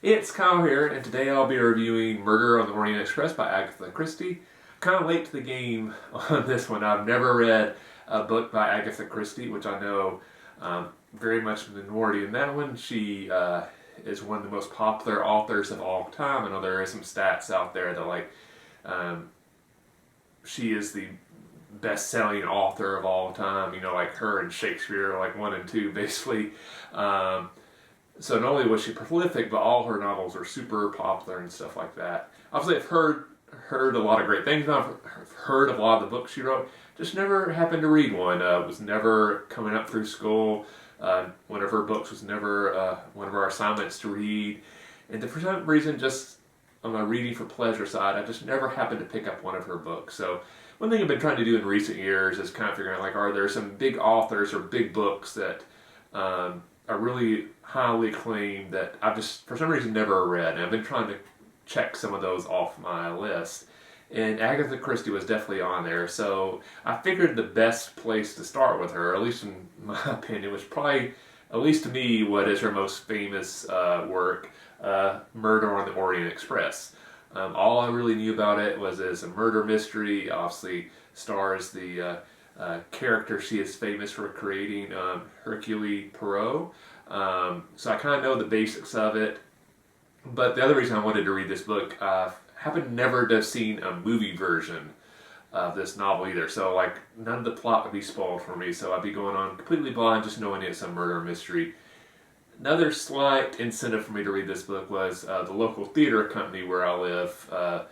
It's Kyle here, and today I'll be reviewing Murder on the Orient Express by Agatha Christie. Kind of late to the game on this one. I've never read a book by Agatha Christie, which I know very much a minority in that one. She is one of the most popular authors of all time. I know there are some stats out there that she is the best-selling author of all time. You know, like her and Shakespeare are like 1 and 2, basically. So not only was she prolific, but all her novels are super popular and stuff like that. Obviously, I've heard a lot of great things. I've heard of a lot of the books she wrote. Just never happened to read one. Was never coming up through school. One of her books was never one of our assignments to read. And for some reason, just on my reading for pleasure side, I just never happened to pick up one of her books. So one thing I've been trying to do in recent years is kind of figuring out, like, are there some big authors or big books that are really highly acclaimed that I've just, for some reason, never read. And I've been trying to check some of those off my list. And Agatha Christie was definitely on there. So I figured the best place to start with her, at least in my opinion, was probably, at least to me, what is her most famous work, Murder on the Orient Express. All I really knew about it was as a murder mystery. Obviously stars the character she is famous for creating, Hercule Poirot. So I kind of know the basics of it. But the other reason I wanted to read this book, I happened never to have seen a movie version of this novel either. So like none of the plot would be spoiled for me. So I'd be going on completely blind, just knowing it's a murder mystery. Another slight incentive for me to read this book was the local theater company where I live.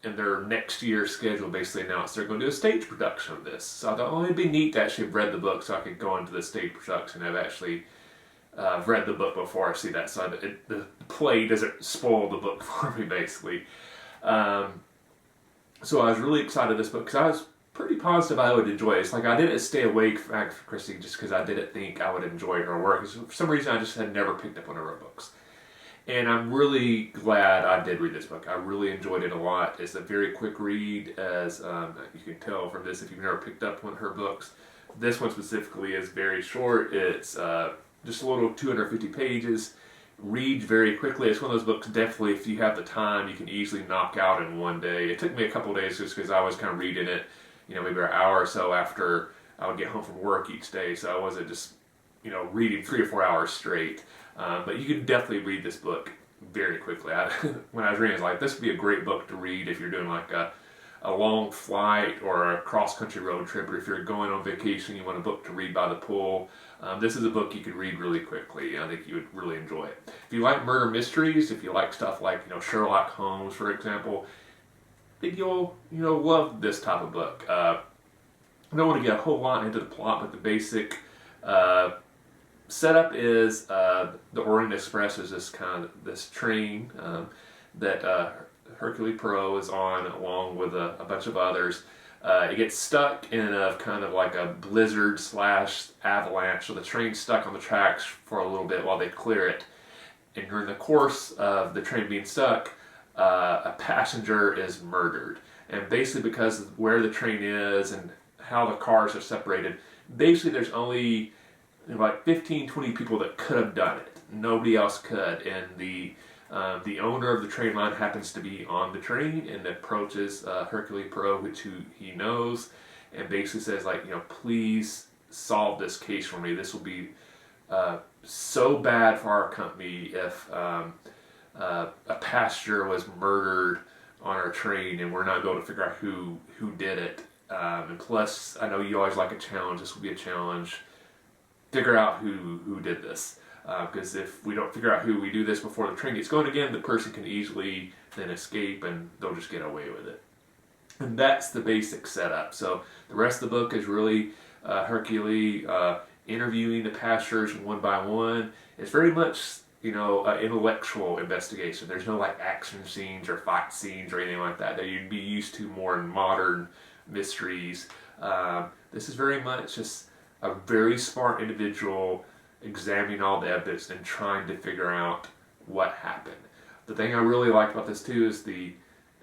In their next year's schedule basically announced they're going to do a stage production of this. So I thought, oh, it'd be neat to actually have read the book so I could go into the stage production. I've actually read the book before I see that, so the play doesn't spoil the book for me, basically. So I was really excited this book because I was pretty positive I would enjoy it. It's like I didn't stay awake for Agatha Christie just because I didn't think I would enjoy her work. For some reason, I just had never picked up one of her books. And I'm really glad I did read this book. I really enjoyed it a lot. It's a very quick read, as you can tell from this if you've never picked up one of her books. This one specifically is very short. It's just a little 250 pages. Reads very quickly. It's one of those books, definitely, if you have the time, you can easily knock out in one day. It took me a couple days just because I was kind of reading it, maybe an hour or so after I would get home from work each day. So I wasn't just, reading 3 or 4 hours straight. But you can definitely read this book very quickly. When I was reading, I was like, this would be a great book to read if you're doing like a long flight or a cross-country road trip, or if you're going on vacation, you want a book to read by the pool. This is a book you could read really quickly. I think you would really enjoy it. If you like murder mysteries, if you like stuff like Sherlock Holmes, for example, I think you'll love this type of book. I don't want to get a whole lot into the plot, but the basic setup is the Orient Express is this train that Hercule Poirot is on along with a bunch of others. It gets stuck in a kind of like a blizzard / avalanche, so the train's stuck on the tracks for a little bit while they clear it. And during the course of the train being stuck, a passenger is murdered. And basically because of where the train is and how the cars are separated, basically there's only like 15, 20 people that could have done it. Nobody else could. And the owner of the train line happens to be on the train and approaches Hercule Poirot, who he knows, and basically says, like, please solve this case for me. This will be so bad for our company if a passenger was murdered on our train and we're not going to figure out who did it. And plus, I know you always like a challenge. This will be a challenge. Figure out who did this. Because if we don't figure out who we do this before the train gets going again, the person can easily then escape and they'll just get away with it. And that's the basic setup. So the rest of the book is really Hercule interviewing the passengers one by one. It's very much, intellectual investigation. There's no like action scenes or fight scenes or anything like that you'd be used to more in modern mysteries. This is very much just a very smart individual examining all the evidence and trying to figure out what happened. The thing I really liked about this too is and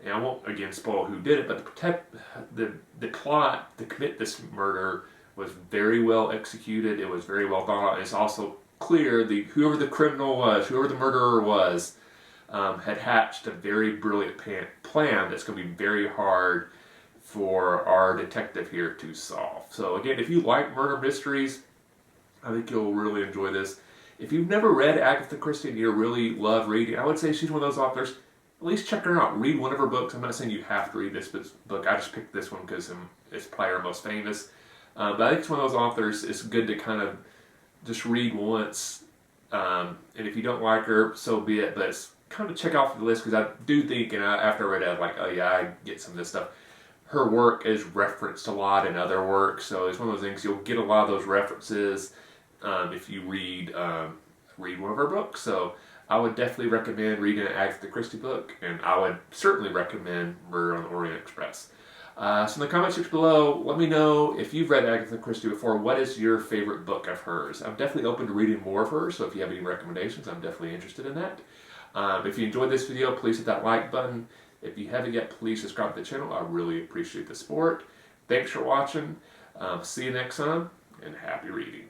I won't again spoil who did it, but the plot to commit this murder was very well executed. It was very well thought out. It's also clear whoever the criminal was, whoever the murderer was, had hatched a very brilliant plan that's going to be very hard for our detective here to solve. So again, if you like murder mysteries, I think you'll really enjoy this. If you've never read Agatha Christie and you really love reading, I would say she's one of those authors. At least check her out. Read one of her books. I'm not saying you have to read this book. I just picked this one because it's probably her most famous. But I think it's one of those authors. It's good to kind of just read once. And if you don't like her, so be it. But it's kind of check off the list because I do think, and after I read it, I was like, oh yeah, I get some of this stuff. Her work is referenced a lot in other work, so it's one of those things you'll get a lot of those references if you read one of her books. So I would definitely recommend reading an Agatha Christie book, and I would certainly recommend Murder on the Orient Express. So in the comment section below, let me know if you've read Agatha Christie before. What is your favorite book of hers? I'm definitely open to reading more of hers, so if you have any recommendations, I'm definitely interested in that. If you enjoyed this video, please hit that like button. If you haven't yet, please subscribe to the channel. I really appreciate the support. Thanks for watching. See you next time, and happy reading.